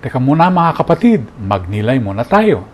Teka muna mga kapatid, magnilay muna tayo.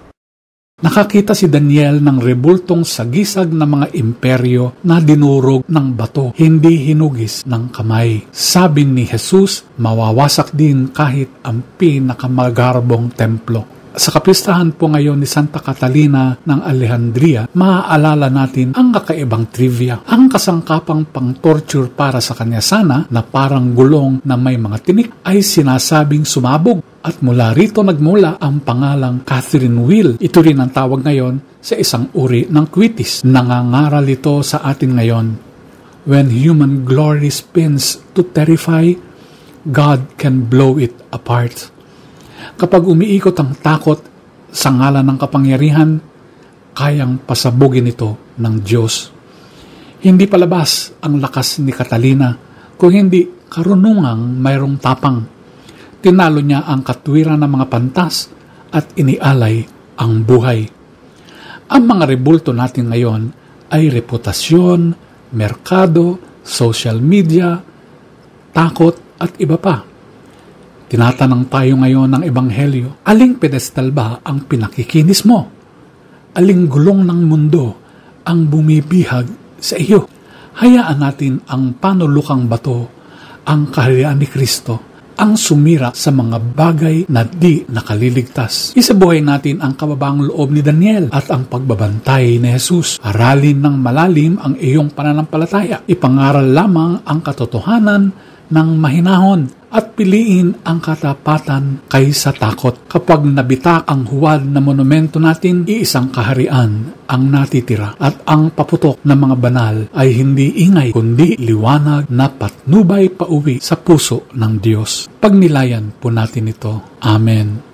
Nakakita si Daniel ng rebultong sagisag na mga imperyo na dinurog ng bato, hindi hinugis ng kamay. Sabi ni Jesus, mawawasak din kahit ang pinakamagarbong templo. Sa kapistahan po ngayon ni Santa Catalina ng Alejandria, maaalala natin ang kakaibang trivia. Ang kasangkapang pang-torture para sa kanya sana na parang gulong na may mga tinik ay sinasabing sumabog. At mula rito nagmula ang pangalang Catherine Wheel. Ito rin ang tawag ngayon sa isang uri ng kwitis. Nangangaral ito sa atin ngayon. When human glory spins to terrify, God can blow it apart. Kapag umiikot ang takot sa ngalan ng kapangyarihan, kayang pasabugin ito ng Diyos. Hindi palabas ang lakas ni Catalina, kung hindi karunungang mayroong tapang. Tinalo niya ang katwiran ng mga pantas at inialay ang buhay. Ang mga rebulto natin ngayon ay reputasyon, merkado, social media, takot at iba pa. Tinatanong tayo ngayon ng Ebanghelyo, aling pedestal ba ang pinakikinis mo? Aling gulong ng mundo ang bumibihag sa iyo? Hayaan natin ang panulukang bato, ang kaharian ni Kristo, ang sumira sa mga bagay na di nakaliligtas. Isabuhay natin ang kababaang loob ni Daniel at ang pagbabantay ni Jesus. Aralin ng malalim ang iyong pananampalataya. Ipangaral lamang ang katotohanan ng mahinahon at piliin ang katapatan kaysa takot. Kapag nabitak ang huwad na monumento natin, iisang kaharian ang natitira at ang paputok ng mga banal ay hindi ingay kundi liwanag na patnubay pauwi sa puso ng Diyos. Pagnilayan po natin ito. Amen.